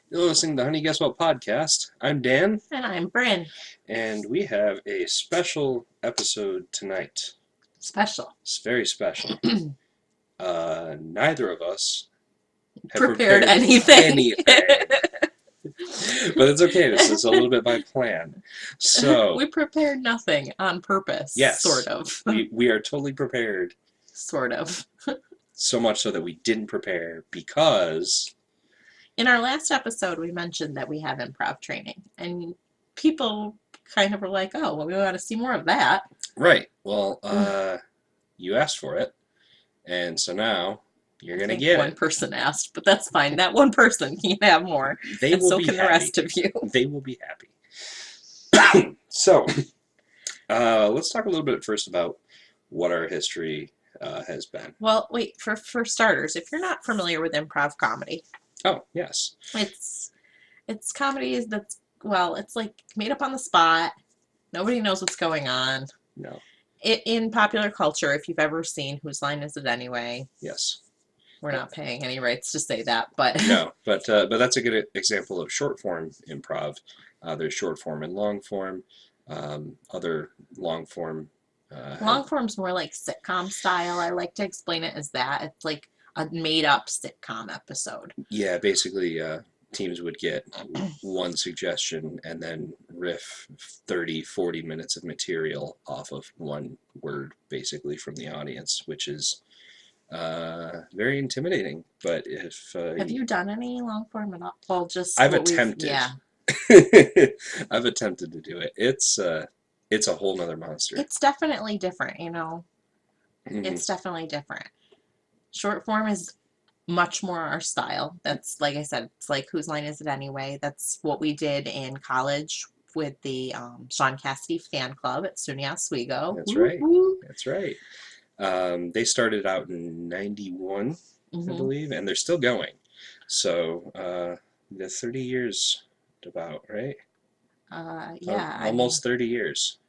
You're listening to the Honey Guess What podcast. I'm Dan, And I'm Brynn. and we have a special episode tonight. Special. It's very special. Neither of us have Prepared prepared anything. anything, but it's okay. This is a little bit by plan. So, We prepared nothing on purpose. Sort yes, of. we are totally prepared. Sort of. So much so that we didn't prepare because In our last episode, we mentioned that we have improv training, and people kind of were like, oh, well, we want to see more of that. right. Well, you asked for it, and so now you're gonna get One it. person asked, but that's fine. That one person can have more, They and will so be can the happy. rest of you. They will be happy. So, let's talk a little bit first about what our history has been. Well, wait, for starters, if you're not familiar with improv comedy, Oh, yes. it's comedy that's, well, it's like made up on the spot. Nobody knows what's going on. No. In popular culture, if you've ever seen Whose Line Is It Anyway? Yes. We're not paying any rights to say that, but No, but that's a good example of short form improv. There's short form and long form. Other long form. long form's more like sitcom style. I like to explain it as that. It's like a made up sitcom episode. Yeah, basically, teams would get one suggestion and then riff 30, 40 minutes of material off of one word, basically, from the audience, which is very intimidating. But if Have you done any long form at all? Well, just I've what we've, attempted, yeah. I've attempted to do it. It's a whole nother monster. It's definitely different, you know. Mhm. It's definitely different. Short form is much more our style. That's, like I said, it's like Whose Line Is It Anyway? That's what we did in college with the Sean Cassidy fan club at SUNY Oswego. That's Woo right. woo. That's right. They started out in '91, I Mhm. believe, and they're still going. So the 30 years about, right? Yeah, I mean, Almost 30 years.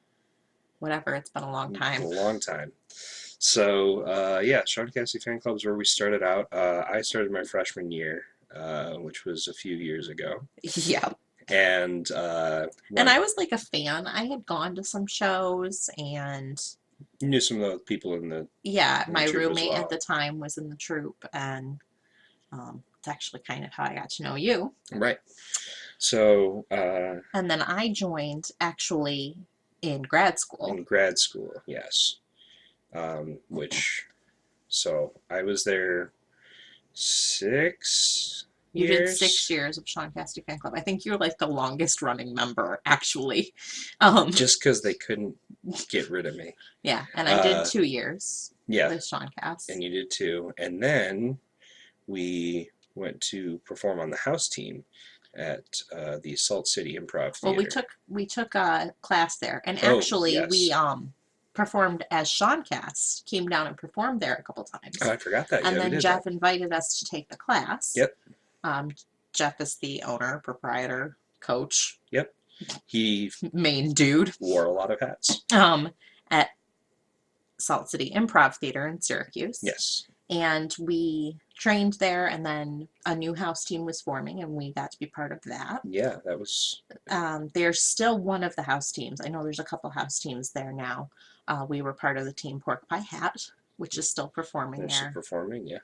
whatever. It's been a long time. A long time. So yeah, Sean Cassidy Fan Club is where we started out. I started my freshman year, which was a few years ago. Yeah. And And I was like a fan. I had gone to some shows, and you knew some of the people in the yeah, in the my troupe as roommate well. at the time was in the troupe, and it's actually kind of how I got to know you. Right. So And then I joined actually in grad school. in grad school, yes. So I was there 6 You did years. 6 years of Sean Cassidy Fan Club. I think you're like the longest running member, actually. Just because they couldn't get rid of me. Yeah, and I did 2 years Yeah, with Sean Cass. and you did too. And then we went to perform on the house team at the Salt City Improv Theater. Well, we took a class there, and Oh, actually yes. we performed as Sean Cass. Came down and performed there a couple times. Oh, I forgot that. And Yeah, we then did Jeff that. invited us to take the class. Yep. Jeff is the owner, proprietor, coach. Yep. He main dude. Wore a lot of hats. At Salt City Improv Theater in Syracuse. Yes. And we trained there, and then a new house team was forming, and we got to be part of that. Yeah, that was. There's still one of the house teams. I know there's a couple house teams there now. We were part of the team Pork Pie Hat, which is still performing there. Still performing, yeah.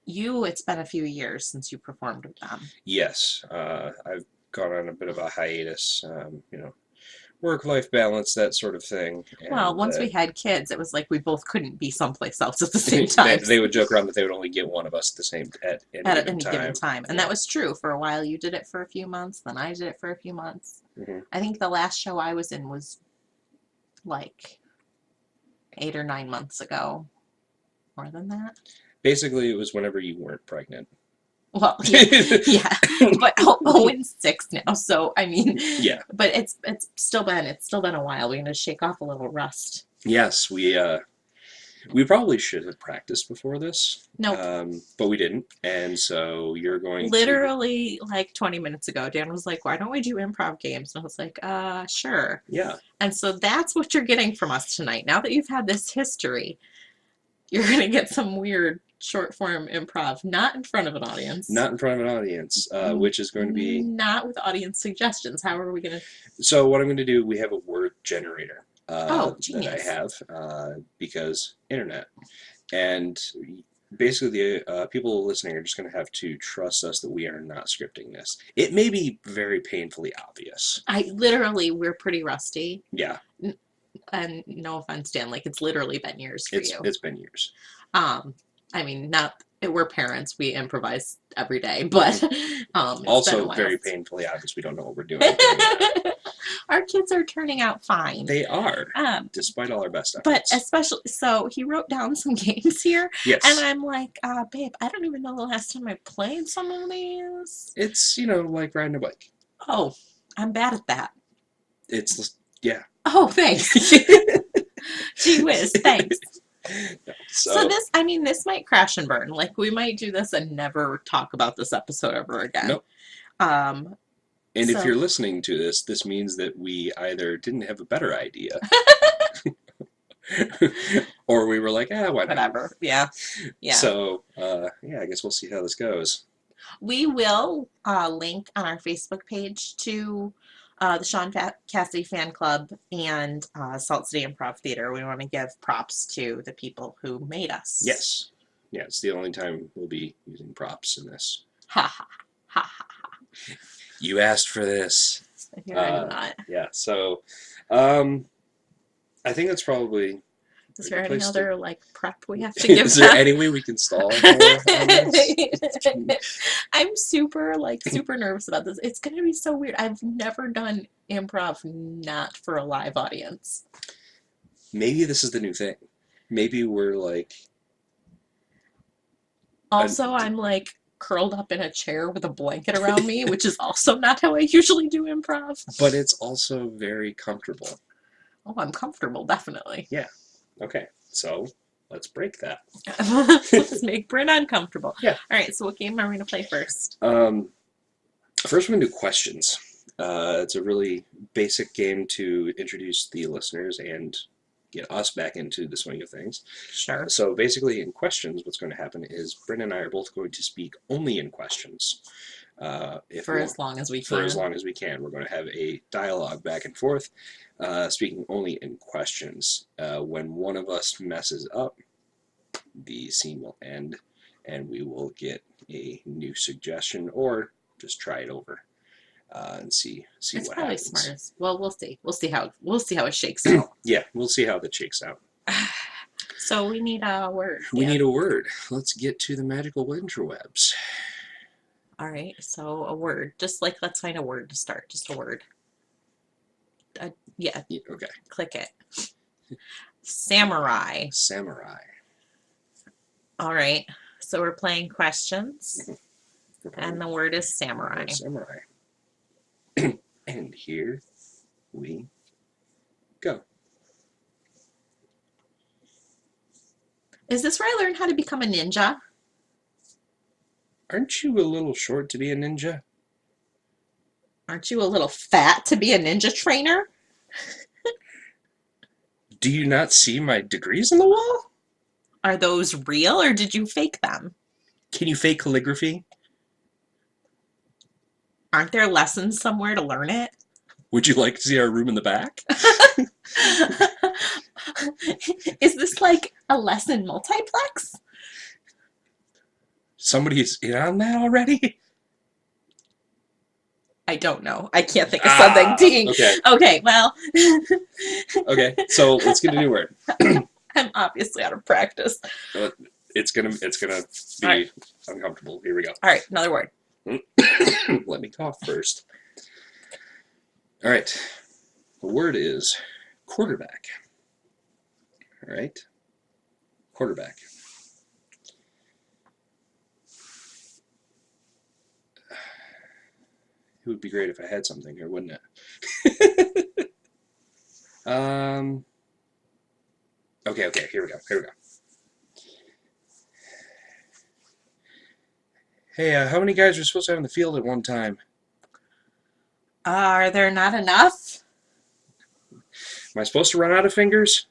It's been a few years since you performed with them. Yes, I've gone on a bit of a hiatus. Work-life balance, that sort of thing. And, well, once we had kids, it was like we both couldn't be someplace else at the same time. they would joke around that they would only get one of us at any given time. And that was true for a while. You did it for a few months, then I did it for a few months. Mm-hmm. I think the last show I was in was like 8 or 9 months ago. More than that? Basically, it was whenever you weren't pregnant. Well, yeah, but Owen's 6 now, so I mean, yeah. But it's still been a while. We're gonna shake off a little rust. Yes, we probably should have practiced before this. Nope. But we didn't, and so you're going literally like 20 minutes ago. Dan was like, "Why don't we do improv games?" And I was like, sure." Yeah. And so that's what you're getting from us tonight. Now that you've had this history, you're gonna get some weird short form improv, not in front of an audience. Not in front of an audience, which is going to be... Not with audience suggestions. How are we going to... So what I'm going to do, we have a word generator that I genius. have because internet. And basically the people listening are just going to have to trust us that we are not scripting this. It may be very painfully obvious. We're pretty rusty. Yeah. And no offense, Dan, like it's literally been years for you. It's been years. I mean, we're parents, we improvise every day, but also very painfully obvious we don't know what we're doing. Our kids are turning out fine. They are, despite all our best efforts. But especially, so he wrote down some games here, yes, and I'm like, babe, I don't even know the last time I played some of these. It's, you know, like riding a bike. Oh, I'm bad at that. Yeah. Oh, thanks. Gee whiz, thanks. So this might crash and burn. Like, we might do this and never talk about this episode ever again. Nope. And if you're listening to this, this means that we either didn't have a better idea, or we were like, why not? Whatever. Yeah. So, I guess we'll see how this goes. We will link on our Facebook page to the Sean Cassidy Fan Club and Salt City Improv Theater. We want to give props to the people who made us. Yes. Yeah, it's the only time we'll be using props in this. Ha ha ha ha ha. You asked for this. Here I did not. Yeah, so I think that's probably... Is there any other prep we have to give? Is there any way we can stall on this? I'm super nervous about this. It's gonna be so weird. I've never done improv not for a live audience. Maybe this is the new thing. Maybe we're like... Also, I'm curled up in a chair with a blanket around me, which is also not how I usually do improv. But it's also very comfortable. Oh, I'm comfortable, definitely. Yeah. Okay, so let's break that. Let's make Brynn uncomfortable. Yeah. All right, so what game are we going to play first? First we're going to do questions. It's a really basic game to introduce the listeners and get us back into the swing of things. Sure. So basically in questions, what's going to happen is Brynn and I are both going to speak only in questions. For as long as we can. For as long as we can. We're going to have a dialogue back and forth, speaking only in questions. When one of us messes up, the scene will end, and we will get a new suggestion, or just try it over and see what happens. It's probably smartest. Well, we'll see. We'll see how it shakes out. Yeah, we'll see how that shakes out. So we need a word. We need a word. Let's get to the magical interwebs. All right, so a word. Just let's find a word to start. Just a word. Yeah. Okay. Click it. Samurai. Samurai. All right. So we're playing questions, and the word is samurai. Samurai. And here we go. Is this where I learn how to become a ninja? Aren't you a little short to be a ninja? Aren't you a little fat to be a ninja trainer? Do you not see my degrees on the wall? Are those real, or did you fake them? Can you fake calligraphy? Aren't there lessons somewhere to learn it? Would you like to see our room in the back? Is this a lesson multiplex? Somebody's in on that already? I don't know. I can't think of something. Dang. Okay, well. Okay, so let's get a new word. I'm obviously out of practice. It's gonna be uncomfortable. Here we go. All right, another word. Let me cough first. All right. The word is quarterback. All right. Quarterback. It would be great if I had something here, wouldn't it? Okay, here we go. Hey, how many guys are supposed to have in the field at one time? Are there not enough? Am I supposed to run out of fingers?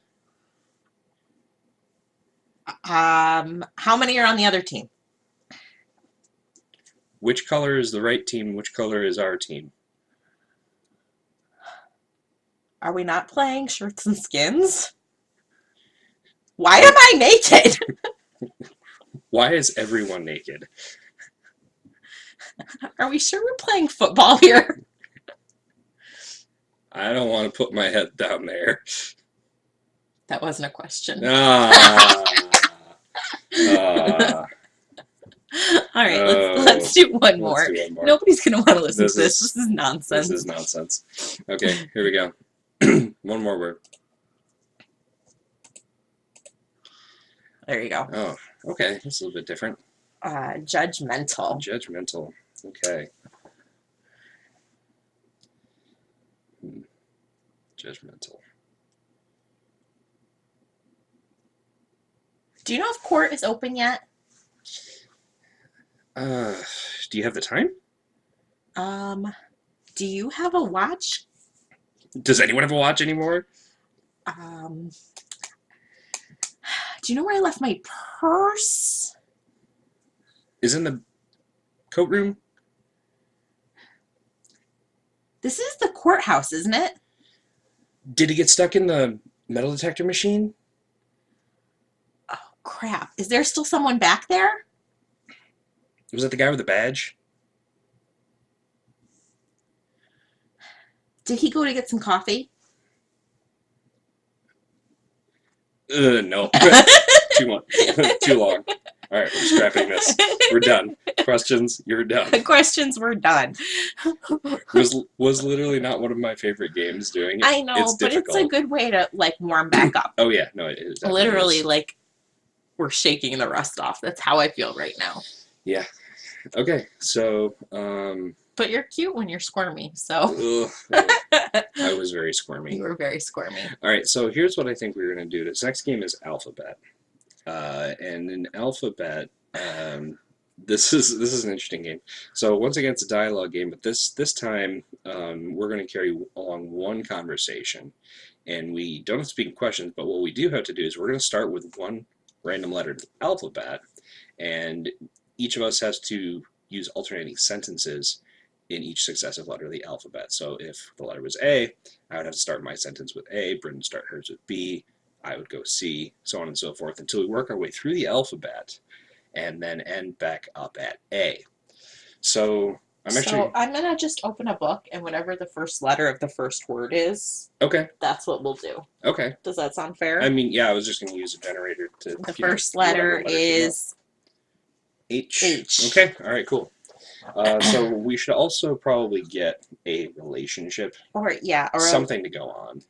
How many are on the other team? Which color is the right team? Which color is our team? Are we not playing shirts and skins? Why am I naked? Why is everyone naked? Are we sure we're playing football here? I don't want to put my head down there. That wasn't a question. Ah. Ah. All right, Oh, let's do one let's more. do one more. Nobody's gonna want to listen to this. This This is nonsense. This is nonsense. Okay, here we go. One more word. There you go. Oh, okay. That's a little bit different. Judgmental. Judgmental. Okay. Judgmental. Do you know if court is open yet? Do you have the time? Do you have a watch? Does anyone have a watch anymore? Do you know where I left my purse? Is in the coat room? This is the courthouse, isn't it? Did he get stuck in the metal detector machine? Oh, crap. Is there still someone back there? Was that the guy with the badge? Did he go to get some coffee? No. Too long. Too long. All right, we're scrapping this. We're done. Questions, you're done. Questions were done. Was literally not one of my favorite games doing it. I know, It's but difficult. it's a good way to like warm back up. Oh yeah, no, it is. Literally, like we're shaking the rust off. That's how I feel right now. Yeah. Okay, so But you're cute when you're squirmy, so. I was very squirmy. You were very squirmy. All right, so here's what I think we're gonna do. This next game is Alphabet, and in Alphabet, this is an interesting game. So once again, it's a dialogue game, but this time we're going to carry along one conversation, and we don't have to speak in questions. But what we do have to do is we're going to start with one random letter of the alphabet, and each of us has to use alternating sentences in each successive letter of the alphabet. So if the letter was A, I would have to start my sentence with A, Brynn would start hers with B, I would go C, so on and so forth, until we work our way through the alphabet and then end back up at A. So I'm gonna just open a book, and whatever the first letter of the first word is, okay. that's what we'll do. Okay. Does that sound fair? I mean, yeah, I was just going to use a generator to. The first letter is H. H. Okay. All right. Cool. So we should also probably get a relationship, or something to go on,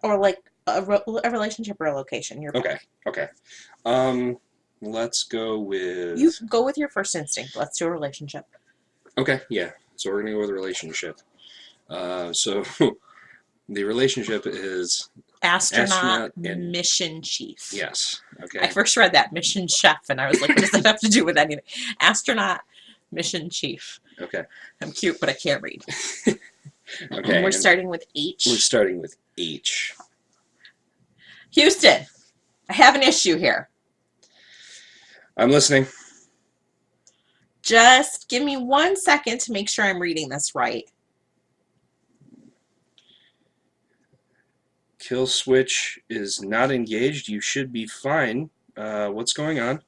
or like a relationship or a location. You're okay. Okay. Let's go with. You go with your first instinct. Let's do a relationship. Okay. Yeah. So we're gonna go with a relationship. So the relationship is astronaut and mission chief. Yes. Okay. I first read that mission chef, and I was like, what does that have to do with anything? Astronaut mission chief. Okay. I'm cute, but I can't read. Okay. And we're starting with H. We're starting with H. Houston, I have an issue here. I'm listening. Just give me 1 second to make sure I'm reading this right. Kill switch is not engaged. You should be fine. What's going on?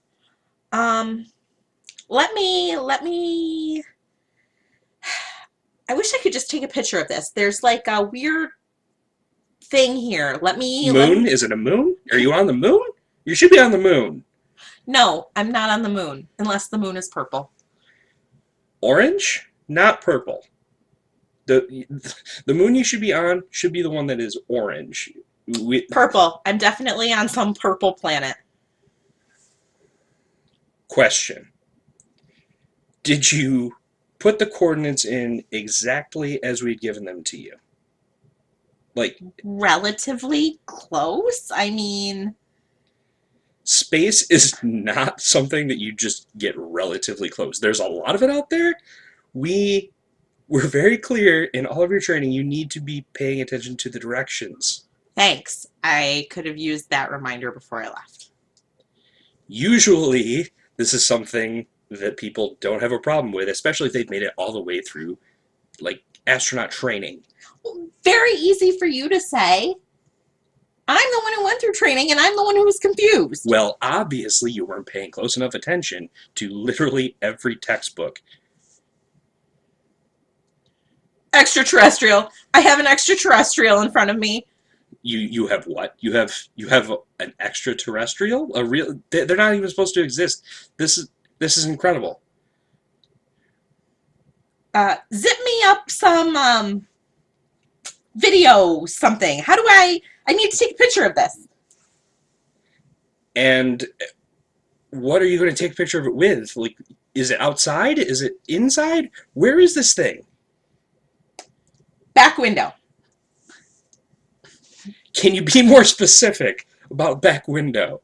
Let me. I wish I could just take a picture of this. There's like a weird thing here. Moon? Is it a moon? Are you on the moon? You should be on the moon. No, I'm not on the moon, unless the moon is purple. Orange? Not purple. The moon you should be on should be the one that is orange. Purple. I'm definitely on some purple planet. Question. Did you put the coordinates in exactly as we'd given them to you? Like relatively close? I mean, space is not something that you just get relatively close. There's a lot of it out there. We're very clear in all of your training, you need to be paying attention to the directions. Thanks. I could have used that reminder before I left. Usually, this is something that people don't have a problem with, especially if they've made it all the way through, like, astronaut training. Very easy for you to say. I'm the one who went through training, and I'm the one who was confused. Well, obviously, you weren't paying close enough attention to literally every textbook. Extraterrestrial. I have an extraterrestrial in front of me. You have what? You have an extraterrestrial? A real? They're not even supposed to exist. This is incredible. Zip me up some video something. How do I need to take a picture of this. And what are you going to take a picture of it with? Like, is it outside? Is it inside? Where is this thing? Back window. Can you be more specific about back window?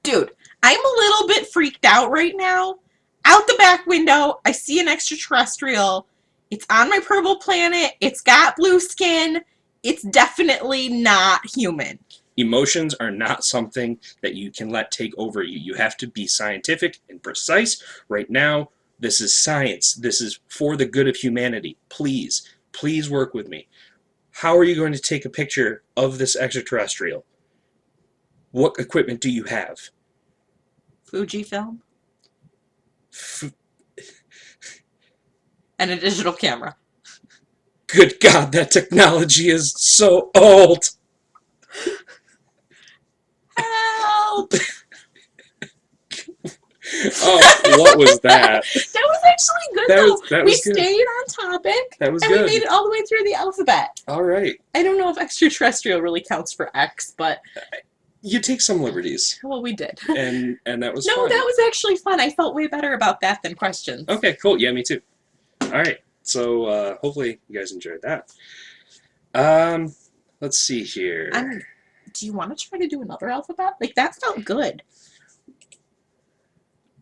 Dude, I'm a little bit freaked out right now. Out the back window, I see an extraterrestrial. It's on my purple planet. It's got blue skin. It's definitely not human. Emotions are not something that you can let take over you. You have to be scientific and precise. Right now, this is science. This is for the good of humanity. Please, please work with me. How are you going to take a picture of this extraterrestrial? What equipment do you have? Fujifilm and a digital camera. Good God, that technology is so old. Help! Oh, what was that? That was actually good though. That We was good. stayed on topic That was and we good. made it all the way through the alphabet. All right. I don't know if extraterrestrial really counts for X, but You take some liberties, well, we did. and that was No, fun. that was actually fun. I felt way better about that than questions. Okay, cool. Yeah, me too. All right. So hopefully you guys enjoyed that. Let's see here. Do you want to try to do another alphabet? Like that felt good.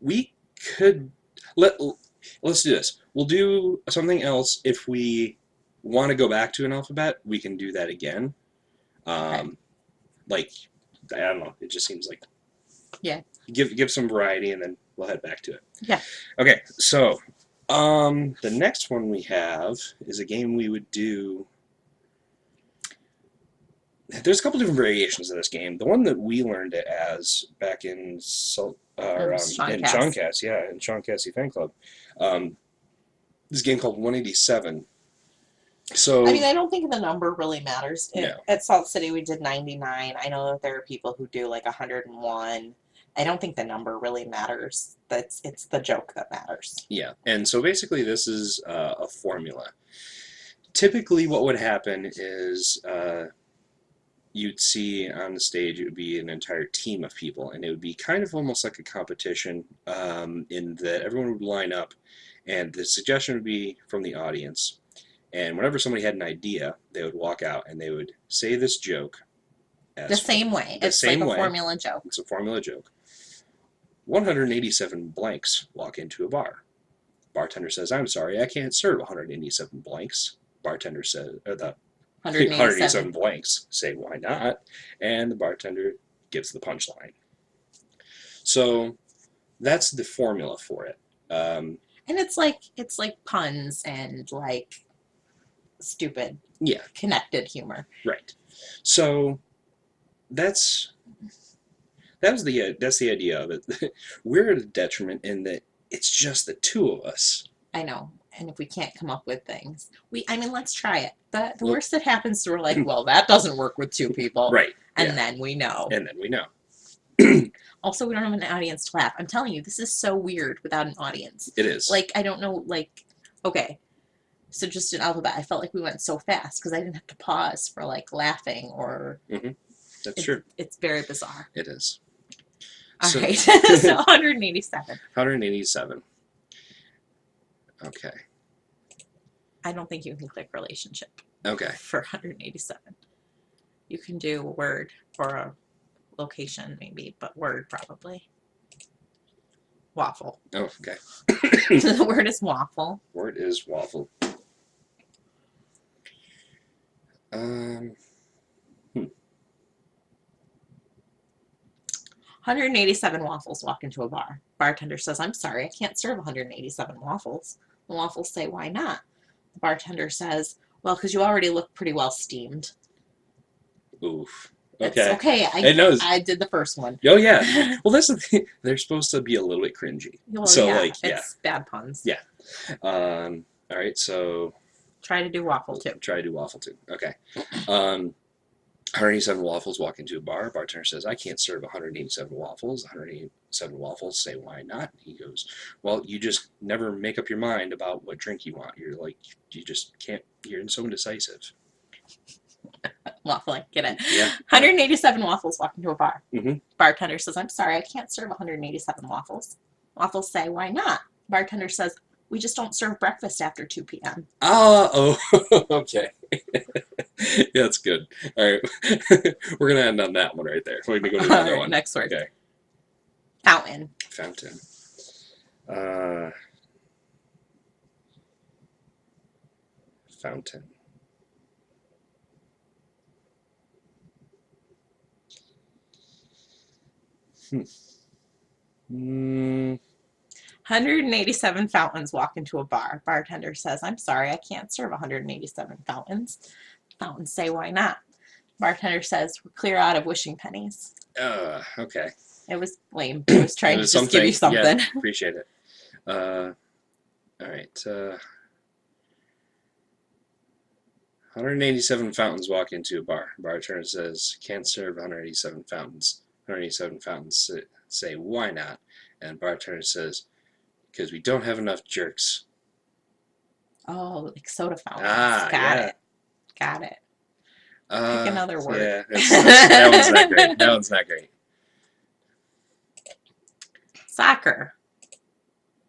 We could let's do this. We'll do something else if we want to go back to an alphabet. We can do that again. Okay. Like I don't know. It just seems like Yeah. Give some variety, and then we'll head back to it. Yeah. Okay. So the next one we have is a game we would do. There's a couple different variations of this game. The one that we learned it as back in Seancast, yeah, in Sean Cassie Fan Club, this game called 187. So I mean, I don't think the number really matters. No. At Salt City, we did 99. I know that there are people who do like 101. I don't think the number really matters. It's the joke that matters. yeah, and so basically this is a formula. Typically, what would happen is you'd see on the stage, it would be an entire team of people, and it would be kind of almost like a competition in that everyone would line up, and the suggestion would be from the audience. And whenever somebody had an idea, they would walk out and they would say this joke. The same way. It's like a formula joke. It's a formula joke. 187 blanks walk into a bar. Bartender says, "I'm sorry, I can't serve 187 blanks." Bartender says, or the 187 blanks say, "Why not?" And the bartender gives the punchline. So that's the formula for it. And it's like puns and like stupid, connected humor. Right. So that's the idea of it. We're at a detriment in that it's just the two of us. I know. And if we can't come up with things, let's try it. The worst that happens is we're like, well, that doesn't work with two people. Right. And then we know. Also, we don't have an audience to laugh. I'm telling you, this is so weird without an audience. It is. Like, I don't know, like, okay. So just an alphabet. I felt like we went so fast because I didn't have to pause for like laughing or. Mm-hmm. That's true. It's very bizarre. It is. All right. So 187. 187. Okay. I don't think you can click relationship. Okay. For 187. You can do a word or a location maybe, but word probably. Waffle. Oh, okay. The word is waffle. Word is waffle. 187 waffles walk into a bar. Bartender says, I'm sorry, I can't serve 187 waffles. The waffles say, why not? The bartender says, well, because you already look pretty well steamed. Oof. It's Okay. okay. It knows. I did the first one. Oh yeah. Well, that's the thing. They're supposed to be a little bit cringy. Well, So yeah, like, yeah. it's bad puns. Yeah. All right. So Try to do waffle too. try to do waffle too. Okay. 187 waffles walk into a bar. Bartender says, I can't serve 187 waffles. 187 waffles say, why not? He goes, well, you just never make up your mind about what drink you want. You're like, you just can't, you're so indecisive. Waffling, get it? Yeah. 187 waffles walk into a bar. Mm-hmm. Bartender says, I'm sorry, I can't serve 187 waffles. Waffles say, why not? Bartender says, we just don't serve breakfast after 2 p.m. Oh, okay. Yeah, that's good. All right. We're going to end on that one right there. We're going to go to another one. Next word. Okay. Fountain. Fountain. Fountain. Hmm. 187 fountains walk into a bar. Bartender says, I'm sorry, I can't serve 187 fountains. Fountains say, why not? Bartender says, we're clear out of wishing pennies. Okay. It was lame. I was trying It was to just give you something. Yeah, appreciate it. All right. 187 fountains walk into a bar. Bartender says, can't serve 187 fountains. 187 fountains say, why not? And bartender says, because we don't have enough jerks. Oh, like soda fountains. Ah, Got yeah. it. Got it. Pick another word. Yeah, that one's not great. That one's not great. Soccer.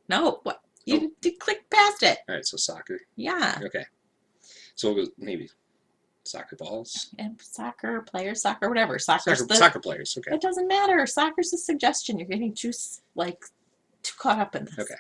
No, what? You did click past it. All right, so soccer. Yeah. Okay. So we'll go maybe soccer balls. And soccer, players, soccer, whatever. Soccer's Soccer players. Okay. It doesn't matter. Soccer's a suggestion. You're getting too caught up in this. Okay.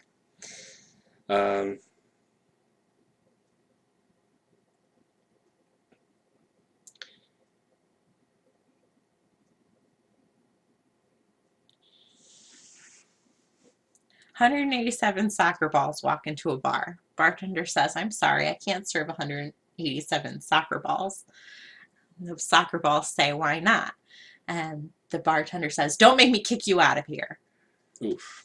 187 soccer balls walk into a bar. Bartender says, I'm sorry, I can't serve 187 soccer balls. The soccer balls say, why not? And the bartender says, don't make me kick you out of here. Oof.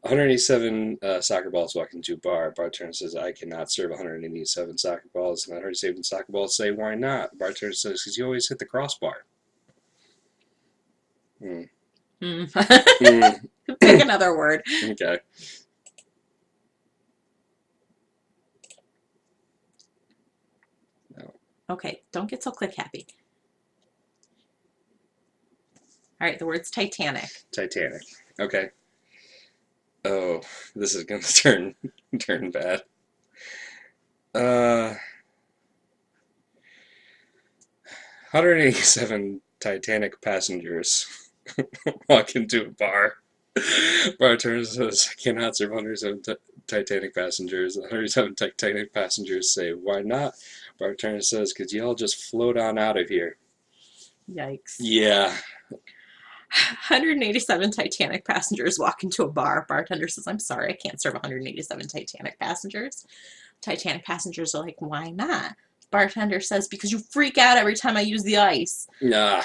187 soccer balls walk into a bar. Bartender says, I cannot serve 187 soccer balls. And 187 soccer balls say, why not? Bartender says, because you always hit the crossbar. Pick another word. Okay. No. Okay, don't get so click happy. All right, the word's Titanic. Titanic. Okay. Oh, this is gonna turn bad. 187 Titanic passengers walk into a bar. Bartender says, I cannot serve 107 Titanic passengers. 107 Titanic passengers say, why not? Bartender says, because y'all just float on out of here. Yikes. Yeah. 187 Titanic passengers walk into a bar. Bartender says, I'm sorry, I can't serve 187 Titanic passengers. Titanic passengers are like, why not? Bartender says, because you freak out every time I use the ice. Nah.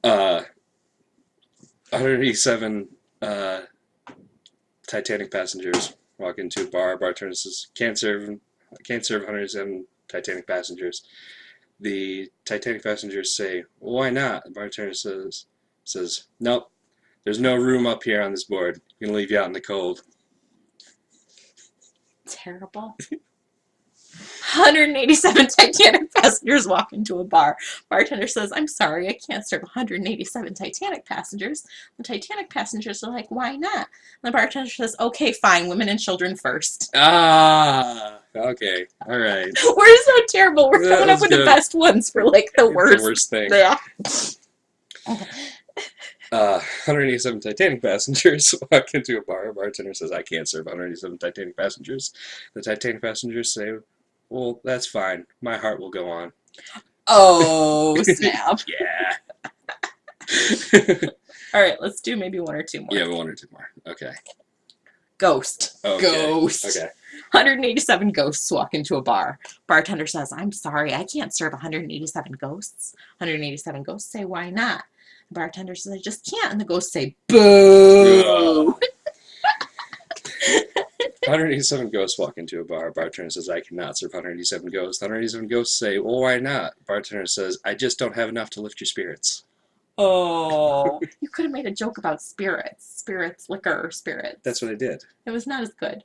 187 Titanic passengers walk into a bar. Bartender says, can't serve 107 Titanic passengers. The Titanic passengers say, well, why not? The bartender says, nope, there's no room up here on this board. I'm gonna leave you out in the cold. Terrible. 187 Titanic passengers walk into a bar. Bartender says, I'm sorry, I can't serve 187 Titanic passengers. The Titanic passengers are like, why not? And the bartender says, okay, fine, women and children first. Ah, okay, all right. We're so terrible. We're coming up with the best ones for like the worst. The worst thing. Yeah. 187 Titanic passengers walk into a bar. Bartender says, I can't serve 187 Titanic passengers. The Titanic passengers say, well, that's fine. My heart will go on. Oh, snap. Yeah. All right, let's do maybe one or two more. Yeah, one or two more. Okay. Ghost. Okay. Ghost. Okay. 187 ghosts walk into a bar. Bartender says, I'm sorry, I can't serve 187 ghosts. 187 ghosts say, why not? The bartender says, I just can't. And the ghosts say, boo. 187 ghosts walk into a bar. Bartender says, I cannot serve 187 ghosts. 187 ghosts say, well, why not? Bartender says, I just don't have enough to lift your spirits. Oh, you could have made a joke about spirits. Spirits, liquor, spirits. That's what I did. It was not as good.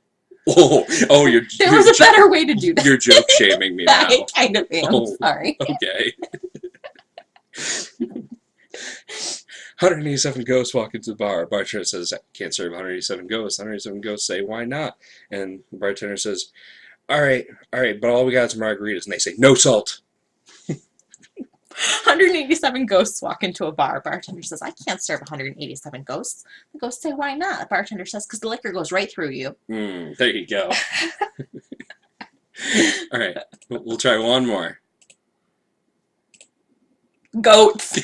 Oh, there was a better way to do that. You're joke shaming me now. I kind of am. Oh, sorry. Okay. 187 ghosts walk into the bar. Bartender says, I can't serve 187 ghosts. 187 ghosts say, why not? And the bartender says, all right, but all we got is margaritas. And they say, no salt. 187 ghosts walk into a bar. Bartender says, I can't serve 187 ghosts. The ghosts say, why not? The bartender says, because the liquor goes right through you. There you go. All right, we'll try one more. Goats.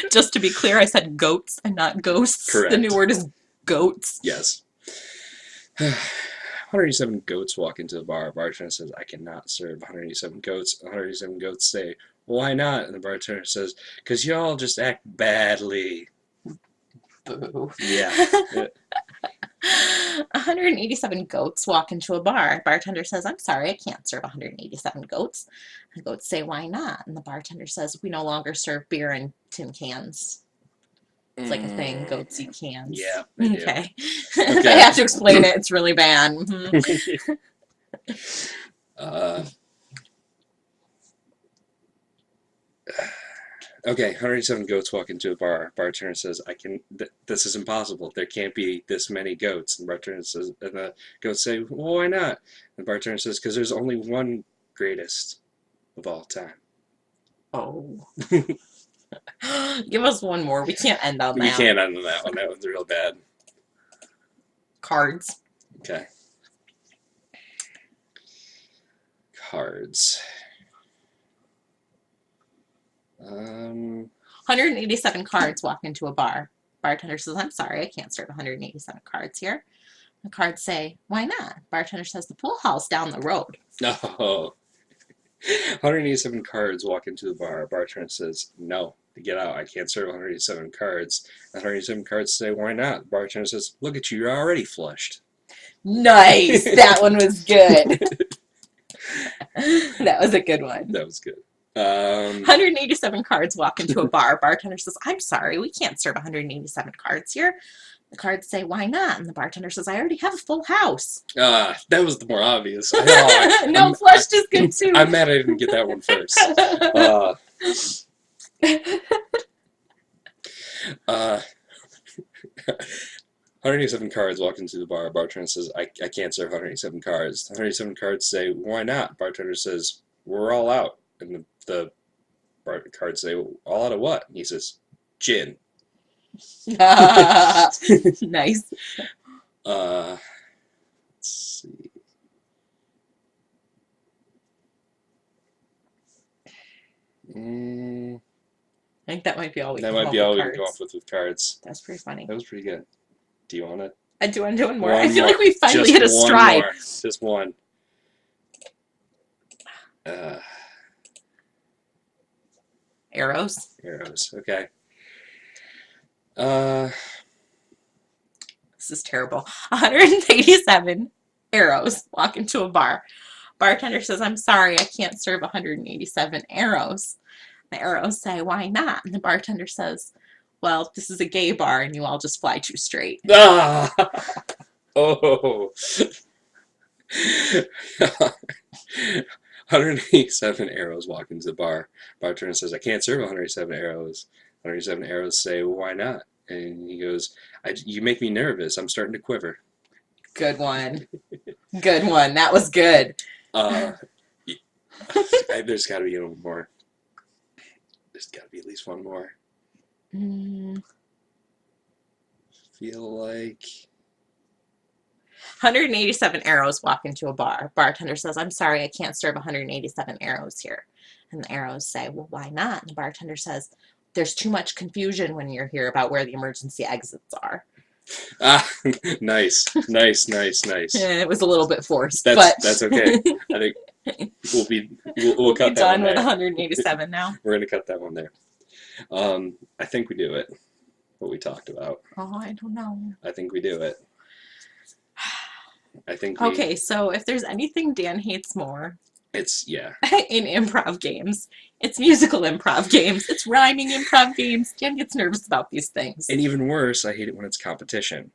Just to be clear, I said goats and not ghosts. Correct. The new word is goats. Yes. 187 goats walk into the bar. Bartender says, I cannot serve 187 goats. 187 goats say, why not? And the bartender says, because y'all just act badly. Boo. Yeah. 187 goats walk into a bar. Bartender says, I'm sorry, I can't serve 187 goats. The goats say, why not? And the bartender says, we no longer serve beer in tin cans. It's like a thing, goats eat cans. Yeah, they do. Okay. If I have to explain it, it's really bad. Okay, 187 goats walk into a bar. Bartender says, this is impossible. There can't be this many goats. And bartender says, and the goats say, well, why not? And the bartender says, because there's only one greatest of all time. Oh. Give us one more. We can't end on that. We can't end on that one. That one's real bad. Cards. Okay. Cards. 187 cards walk into a bar. Bartender says, I'm sorry, I can't serve 187 cards here. The cards say, why not? Bartender says, the pool hall's down the road. No. 187 cards walk into the bar. Bartender says, no, get out. I can't serve 187 cards. 187 cards say, why not? Bartender says, look at you, you're already flushed. Nice. That one was good. That was a good one. That was good. 187 cards walk into a bar. Bartender says, I'm sorry, we can't serve 187 cards here. The cards say, why not? And the bartender says, I already have a full house. That was the more obvious. No, flushed is good too. I'm mad I didn't get that one first. 187 cards walk into the bar. Bartender says, I can't serve 187 cards. 187 cards say, why not? Bartender says, we're all out. And the cards say, all out of what? And he says, gin. Nice. Let's see. I think that might be all we That can might be all we can cards. go off with cards. That's pretty funny. That was pretty good. Do you want to? I do want to do one more. One I feel more. like we finally Just hit a one stride. more. Just one. Arrows. Arrows. Okay. This is terrible. 187 arrows walk into a bar. Bartender says, I'm sorry, I can't serve 187 arrows. The arrows say, why not? And the bartender says, well, this is a gay bar and you all just fly too straight. Ah! Oh. 187 arrows walk into the bar. Bartender says, I can't serve 187 arrows. 187 arrows say, well, why not? And he goes, you make me nervous. I'm starting to quiver. Good one. Good one. That was good. There's got to be one more. There's got to be at least one more. Feel like 187 arrows walk into a bar. Bartender says, I'm sorry, I can't serve 187 arrows here. And the arrows say, well, why not? And the bartender says, there's too much confusion when you're here about where the emergency exits are. Ah, nice. And it was a little bit forced, That's okay. I think we'll cut that done one with there. 187 now. We're gonna cut that one there. I think we do it. What we talked about. Oh, I don't know. I think we do it. I think Okay, so if there's anything Dan hates more it's in improv games, it's musical improv games. It's rhyming improv games. Dan gets nervous about these things. And even worse, I hate it when it's competition.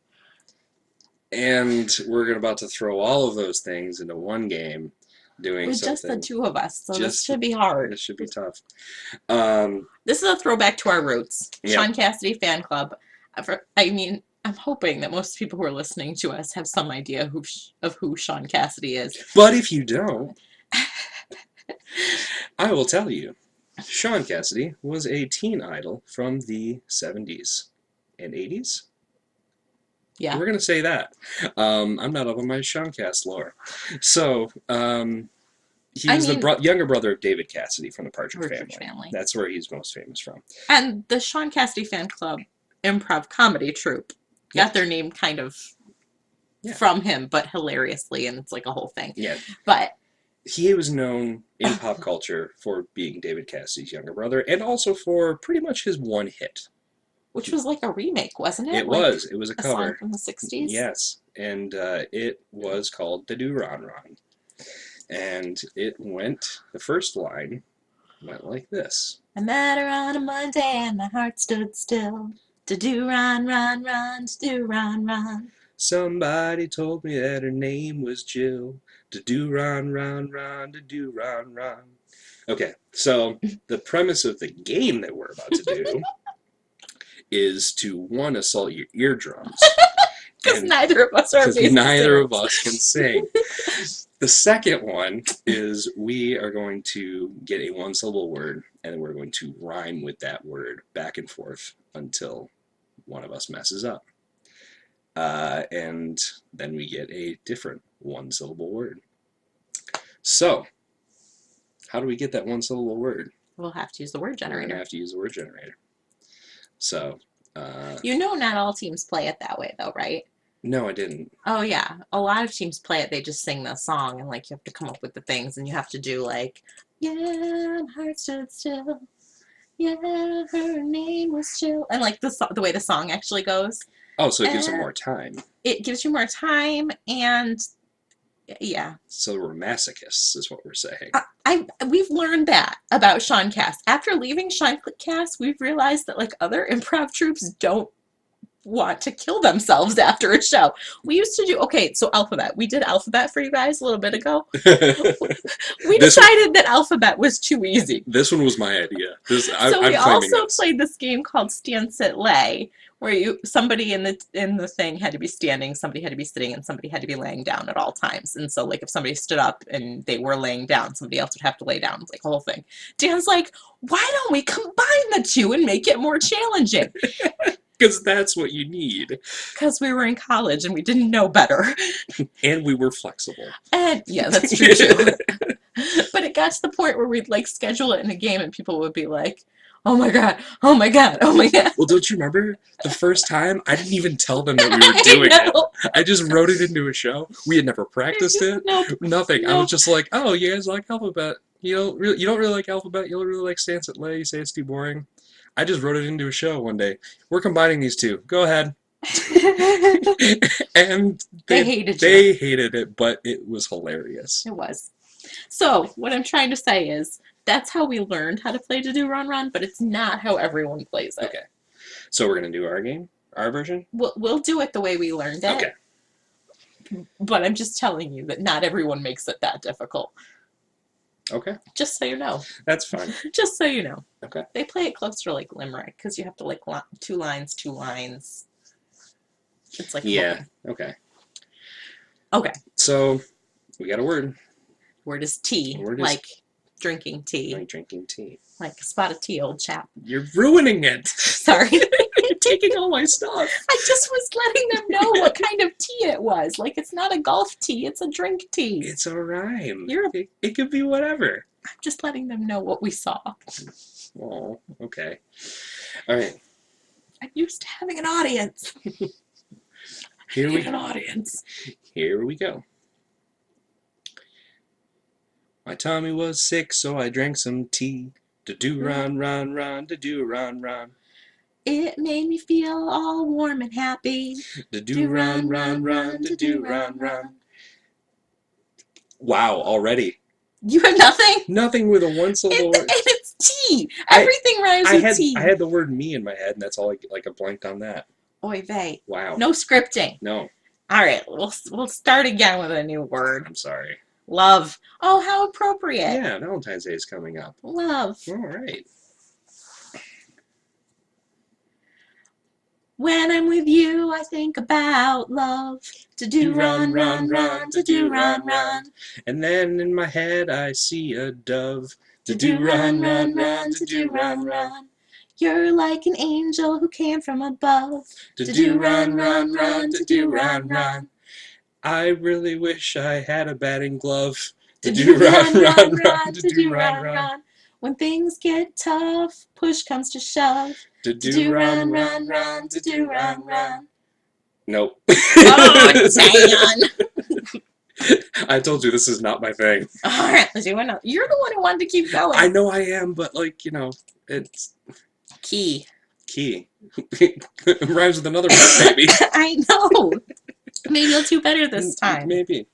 And we're about to throw all of those things into one game, doing With something. just the two of us, so this Just- should be hard. This should be tough. This is a throwback to our roots. Yeah. Sean Cassidy fan club. I mean, I'm hoping that most people who are listening to us have some idea of who Sean Cassidy is. But if you don't, I will tell you. Sean Cassidy was a teen idol from the 70s and 80s. Yeah. We're going to say that. I'm not up on my Sean Cast lore. So, he was the younger brother of David Cassidy from the Partridge Family. That's where he's most famous from. And the Sean Cassidy fan club improv comedy troupe got their name kind of from him, but hilariously, and it's like a whole thing. Yeah. But he was known in pop culture for being David Cassidy's younger brother, and also for pretty much his one hit. Which was like a remake, wasn't it? It was. It was a cover. Song from the 60s? Yes. And it was called "Da Do Ron Ron." And the first line went like this. I met her on a Monday and my heart stood still. Da do ron, ron, ron, da do ron, ron. Somebody told me that her name was Jill. Da do ron, ron, ron, da do ron, ron. Okay, so the premise of the game that we're about to do is to, one, assault your eardrums. Because neither of us are Because neither of us can sing. The second one is we are going to get a one-syllable word, and we're going to rhyme with that word back and forth until one of us messes up. And then we get a different one-syllable word. So, how do we get that one-syllable word? We'll have to use the word We're generator. going to have to use the word generator. So, not all teams play it that way, though, right? no, I didn't. Oh, yeah. A lot of teams play it. They just sing the song, and, like, you have to come up with the things, and you have to do, like, yeah, my heart stood still. Yeah, her name was Jill. And, like, the way the song actually goes. Oh, so it gives them more time. It gives you more time, and, yeah. So we're masochists, is what we're saying. We've learned that about Sean Cast. After leaving Sean Cast, we've realized that, like, other improv troupes don't want to kill themselves after a show. We used to do, so Alphabet. We did Alphabet for you guys a little bit ago. We decided that Alphabet was too easy. This one was my idea. So we also played this game called Stand, Sit, Lay, where somebody in the thing had to be standing, somebody had to be sitting, and somebody had to be laying down at all times. And so, like, if somebody stood up and they were laying down, somebody else would have to lay down. It's like a whole thing. Dan's like, why don't we combine the two and make it more challenging? Because that's what you need. Because we were in college and we didn't know better. And we were flexible. And yeah, that's true too. But it got to the point where we'd, like, schedule it in a game and people would be like, oh my god, oh my god, oh my god. Well, don't you remember the first time? I didn't even tell them that we were doing it. I just wrote it into a show. We had never practiced it. Nope. Nothing. Nope. I was just like, oh, you guys like Alphabet. You don't really like Alphabet. You don't really like Stand, Sit, Lay. You say it's too boring. I just wrote it into a show one day. We're combining these two. Go ahead. And they hated it, but it was hilarious. It was. So what I'm trying to say is that's how we learned how to play To Do Run Run, but it's not how everyone plays it. Okay. So we're gonna do our game, our version. We'll do it the way we learned it. Okay. But I'm just telling you that not everyone makes it that difficult. Okay. Just so you know. That's fine. Just so you know. Okay. They play it closer to, like, Limerick because you have to, like, two lines. It's like Okay. Okay. So we got a word. Word is tea. Like drinking tea. Like drinking tea. Like a spot of tea, old chap. You're ruining it. Sorry. You're taking all my stuff. I just was letting them know what kind of tea it was. Like, it's not a golf tea, it's a drink tea. It's a rhyme. It could be whatever. I'm just letting them know what we saw. Oh, okay. All right. I'm used to having an audience. Here we an audience. Here we go. My tummy was sick, so I drank some tea. To do run, run, run, to do run, run. It made me feel all warm and happy. To do run, run, run, to do run, run. Wow, already. You have nothing? Nothing with a one syllable word. And it's tea. Everything rhymes with tea. I had the word me in my head, and that's all I blanked on that. Oy vey. Wow. No scripting. No. All right, we'll start again with a new word. I'm sorry. Love. Oh, how appropriate. Yeah, Valentine's Day is coming up. Love. All right. When I'm with you, I think about love. To do run, run, run, to do run, run. And then in my head I see a dove. To do run, run, run, to do run, run. You're like an angel who came from above. To do run, run, run, to do run, run. I really wish I had a batting glove. To do run, run, run, to do run, run. When things get tough, push comes to shove. To do run, run, run, to do run, run. Nope. Oh, dang. I told you this is not my thing. All right, let's do another. You're the one who wanted to keep going. I know I am, but like, it's Key. It rhymes with another word, maybe. I know. Maybe you'll do better this time. Maybe.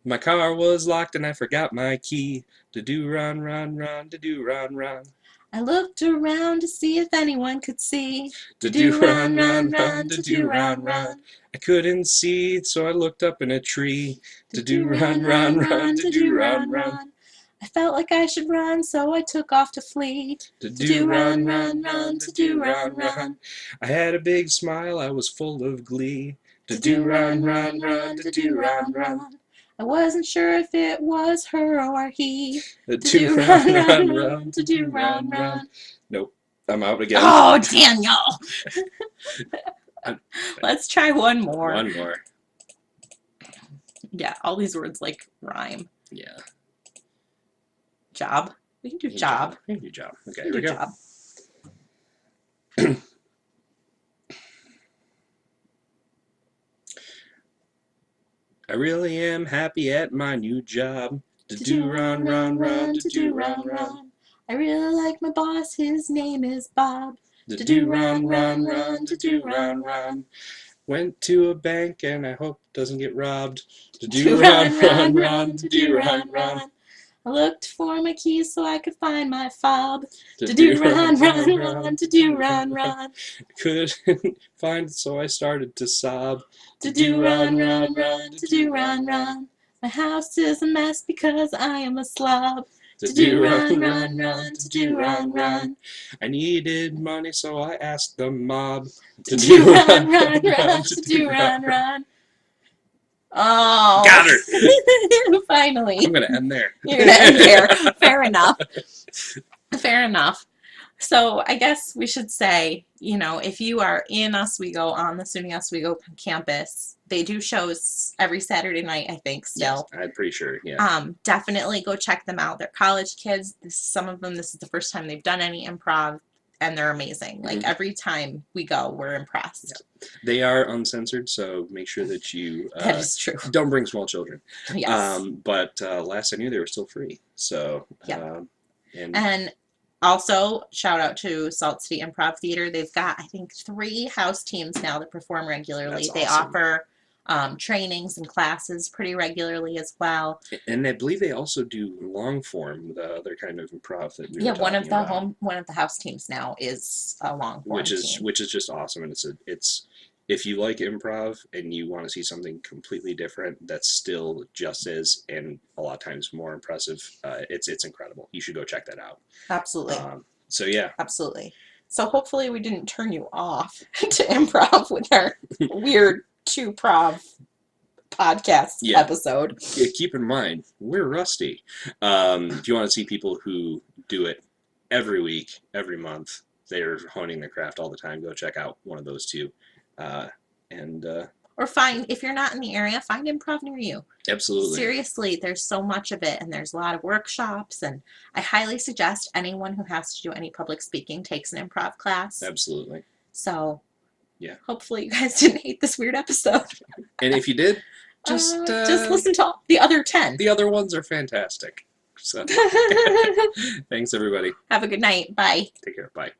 My car was locked and I forgot my key. To do run, run, run, to do run, run. I looked around to see if anyone could see. To do run, run, run, to do run, run. I couldn't see, so I looked up in a tree. To do run, run, run, to do run, run. I felt like I should run, so I took off to flee. To do run, run, run, to do run, run. I had a big smile, I was full of glee. To do run, run, run, to do run, run. I wasn't sure if it was her or he. To do run, run, run, to do run, run. Nope, I'm out again. Oh, Daniel! Let's try one more. One more. Yeah, all these words like rhyme. Yeah. Job. We can do job. We can do job. Okay, We here can we do go. job. I really am happy at my new job. To do run, run, run, to do run, run. I really like my boss, his name is Bob. To do run, run, run, to do run, run. Went to a bank and I hope it doesn't get robbed. To do run, run, run, to do run, run. I looked for my keys so I could find my fob. To do run, run, run, to do run, run. Couldn't find it, so I started to sob. To do run, run, run, to do run, run. My house is a mess because I am a slob. To do run, run, run, to do run, run. I needed money, so I asked the mob. To do run, run, run, to do run, run. Oh. Got her. Finally. I'm going to end there. You're going to end there. Fair enough. Fair enough. So I guess we should say, if you are in Oswego, on the SUNY Oswego campus, they do shows every Saturday night, I think, still. Yes, I'm pretty sure, yeah. Definitely go check them out. They're college kids. Some of them, this is the first time they've done any improv, and they're amazing. Like, every time we go, we're impressed. Yeah. They are uncensored, so make sure that you that is true. Don't bring small children. Yes. But last I knew, they were still free. So, yeah. And also, shout out to Salt City Improv Theater. They've got, I think, 3 house teams now that perform regularly. That's they awesome. offer trainings and classes pretty regularly as well. And I believe they also do long form, the other kind of improv that we were one of talking one of the house teams now is a long form team. Which is just awesome. And it's if you like improv and you want to see something completely different that's still just as and a lot of times more impressive, it's incredible. You should go check that out. Absolutely. So yeah. Absolutely. So hopefully we didn't turn you off to improv with our weird 2prov podcast episode. Yeah, keep in mind, we're rusty. If you want to see people who do it every week, every month, they're honing their craft all the time, go check out one of those 2. Or find, if you're not in the area, find improv near you. Absolutely. Seriously, there's so much of it, and there's a lot of workshops, and I highly suggest anyone who has to do any public speaking takes an improv class. Absolutely. So, yeah. Hopefully you guys didn't hate this weird episode. And if you did, just listen to the other 10. The other ones are fantastic. So, thanks everybody. Have a good night. Bye. Take care. Bye.